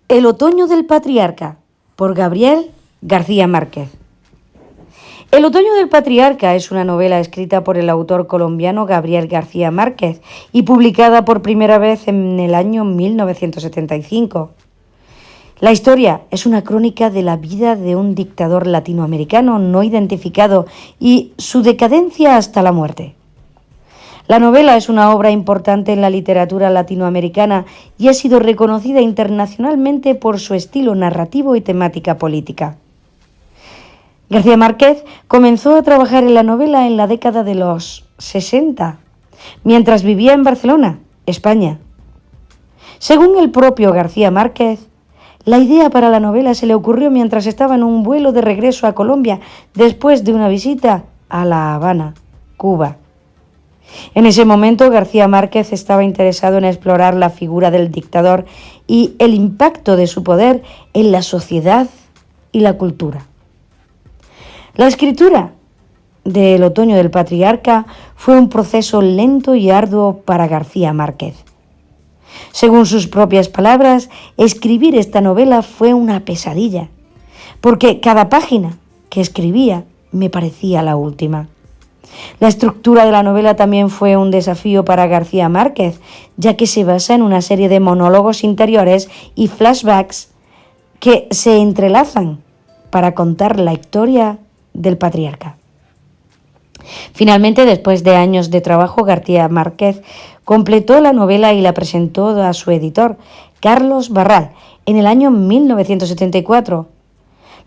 El otoño del patriarca, por Gabriel García Márquez. El otoño del patriarca es una novela escrita por el autor colombiano Gabriel García Márquez y publicada por primera vez en el año 1975. La historia es una crónica de la vida de un dictador latinoamericano no identificado y su decadencia hasta la muerte. La novela es una obra importante en la literatura latinoamericana y ha sido reconocida internacionalmente por su estilo narrativo y temática política. García Márquez comenzó a trabajar en la novela en la década de los 60, mientras vivía en Barcelona, España. Según el propio García Márquez, la idea para la novela se le ocurrió mientras estaba en un vuelo de regreso a Colombia después de una visita a La Habana, Cuba. En ese momento, García Márquez estaba interesado en explorar la figura del dictador y el impacto de su poder en la sociedad y la cultura. La escritura del Otoño del Patriarca fue un proceso lento y arduo para García Márquez. Según sus propias palabras, escribir esta novela fue una pesadilla, porque cada página que escribía me parecía la última. La estructura de la novela también fue un desafío para García Márquez, ya que se basa en una serie de monólogos interiores y flashbacks que se entrelazan para contar la historia del patriarca. Finalmente, después de años de trabajo, García Márquez completó la novela y la presentó a su editor, Carlos Barral, en el año 1974.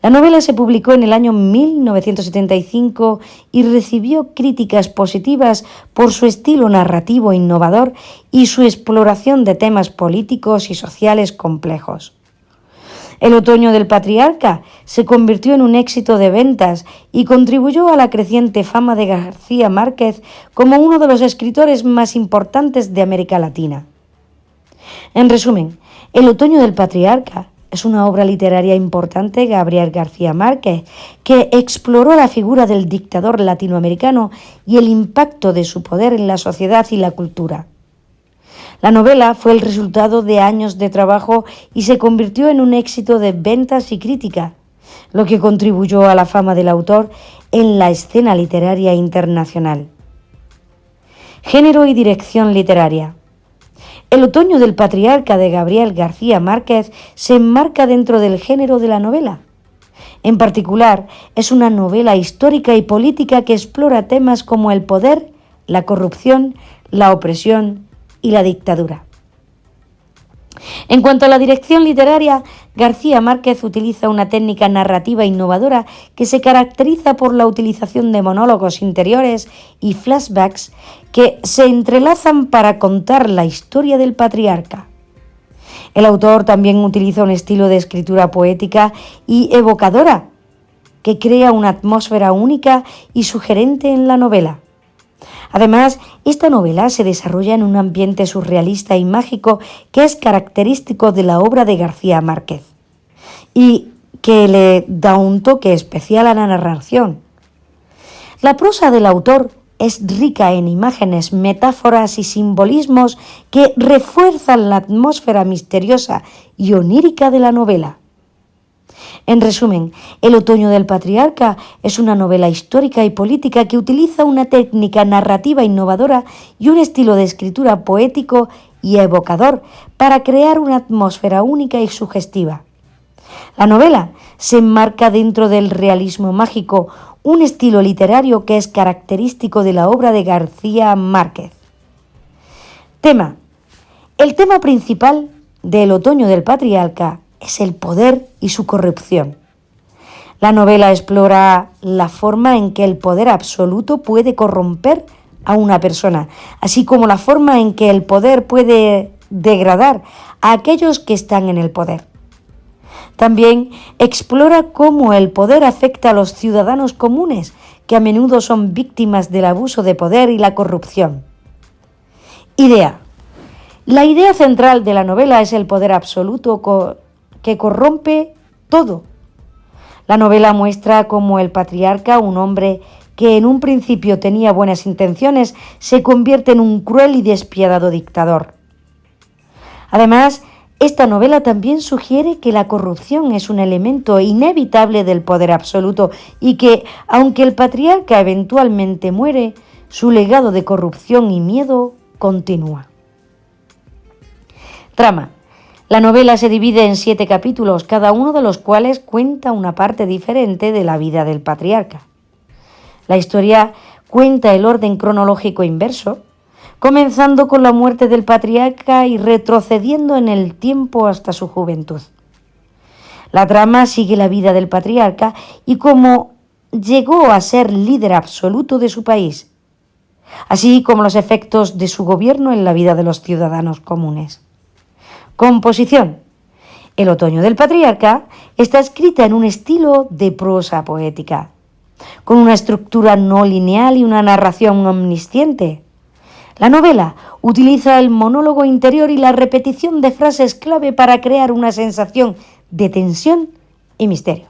La novela se publicó en el año 1975 y recibió críticas positivas por su estilo narrativo innovador y su exploración de temas políticos y sociales complejos. El Otoño del Patriarca se convirtió en un éxito de ventas y contribuyó a la creciente fama de García Márquez como uno de los escritores más importantes de América Latina. En resumen, El Otoño del Patriarca es una obra literaria importante de Gabriel García Márquez que exploró la figura del dictador latinoamericano y el impacto de su poder en la sociedad y la cultura. La novela fue el resultado de años de trabajo y se convirtió en un éxito de ventas y crítica, lo que contribuyó a la fama del autor en la escena literaria internacional. Género y dirección literaria. El Otoño del Patriarca de Gabriel García Márquez se enmarca dentro del género de la novela. En particular, es una novela histórica y política que explora temas como el poder, la corrupción, la opresión y la dictadura. En cuanto a la dirección literaria, García Márquez utiliza una técnica narrativa innovadora que se caracteriza por la utilización de monólogos interiores y flashbacks que se entrelazan para contar la historia del patriarca. El autor también utiliza un estilo de escritura poética y evocadora que crea una atmósfera única y sugerente en la novela. Además, esta novela se desarrolla en un ambiente surrealista y mágico que es característico de la obra de García Márquez y que le da un toque especial a la narración. La prosa del autor es rica en imágenes, metáforas y simbolismos que refuerzan la atmósfera misteriosa y onírica de la novela. En resumen, El Otoño del Patriarca es una novela histórica y política que utiliza una técnica narrativa innovadora y un estilo de escritura poético y evocador para crear una atmósfera única y sugestiva. La novela se enmarca dentro del realismo mágico, un estilo literario que es característico de la obra de García Márquez. Tema. El tema principal de El Otoño del Patriarca es el poder y su corrupción. La novela explora la forma en que el poder absoluto puede corromper a una persona, así como la forma en que el poder puede degradar a aquellos que están en el poder. También explora cómo el poder afecta a los ciudadanos comunes, que a menudo son víctimas del abuso de poder y la corrupción. Idea. La idea central de la novela es el poder absoluto que corrompe todo. La novela muestra cómo el patriarca, un hombre que en un principio tenía buenas intenciones, se convierte en un cruel y despiadado dictador. Además, Esta novela también sugiere que la corrupción es un elemento inevitable del poder absoluto y que, aunque el patriarca eventualmente muere, su legado de corrupción y miedo continúa. Trama. La novela se divide en 7 capítulos, cada uno de los cuales cuenta una parte diferente de la vida del patriarca. La historia cuenta el orden cronológico inverso, comenzando con la muerte del patriarca y retrocediendo en el tiempo hasta su juventud. La trama sigue la vida del patriarca y cómo llegó a ser líder absoluto de su país, así como los efectos de su gobierno en la vida de los ciudadanos comunes. Composición. El otoño del patriarca está escrita en un estilo de prosa poética, con una estructura no lineal y una narración omnisciente. La novela utiliza el monólogo interior y la repetición de frases clave para crear una sensación de tensión y misterio.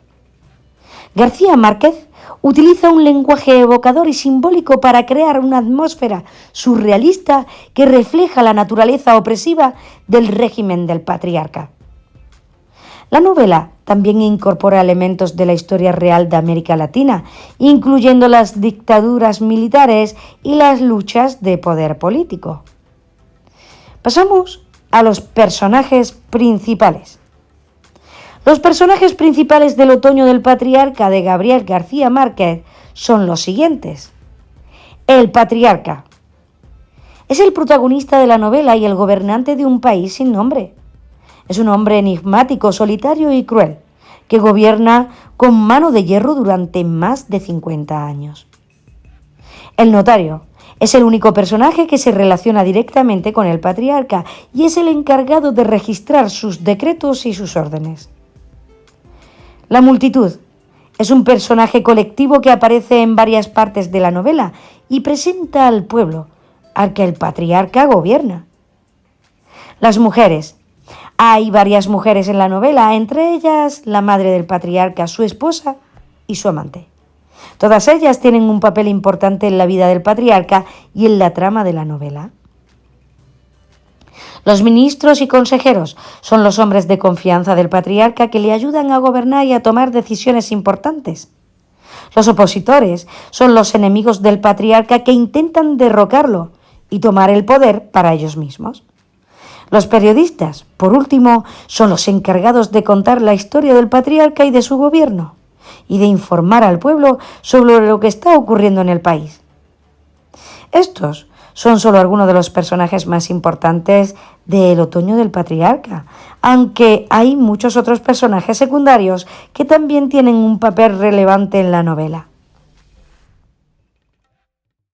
García Márquez utiliza un lenguaje evocador y simbólico para crear una atmósfera surrealista que refleja la naturaleza opresiva del régimen del patriarca. La novela también incorpora elementos de la historia real de América Latina, incluyendo las dictaduras militares y las luchas de poder político. Pasamos a los personajes principales. Los personajes principales del Otoño del Patriarca de Gabriel García Márquez son los siguientes. El patriarca. Es el protagonista de la novela y el gobernante de un país sin nombre. Es un hombre enigmático, solitario y cruel, que gobierna con mano de hierro durante más de 50 años. El notario es el único personaje que se relaciona directamente con el patriarca y es el encargado de registrar sus decretos y sus órdenes. La multitud es un personaje colectivo que aparece en varias partes de la novela y presenta al pueblo al que el patriarca gobierna. Las mujeres. Hay varias mujeres en la novela, entre ellas la madre del patriarca, su esposa y su amante. Todas ellas tienen un papel importante en la vida del patriarca y en la trama de la novela. Los ministros y consejeros son los hombres de confianza del patriarca que le ayudan a gobernar y a tomar decisiones importantes. Los opositores son los enemigos del patriarca que intentan derrocarlo y tomar el poder para ellos mismos. Los periodistas, por último, son los encargados de contar la historia del patriarca y de su gobierno, y de informar al pueblo sobre lo que está ocurriendo en el país. Estos son solo algunos de los personajes más importantes del Otoño del Patriarca, aunque hay muchos otros personajes secundarios que también tienen un papel relevante en la novela.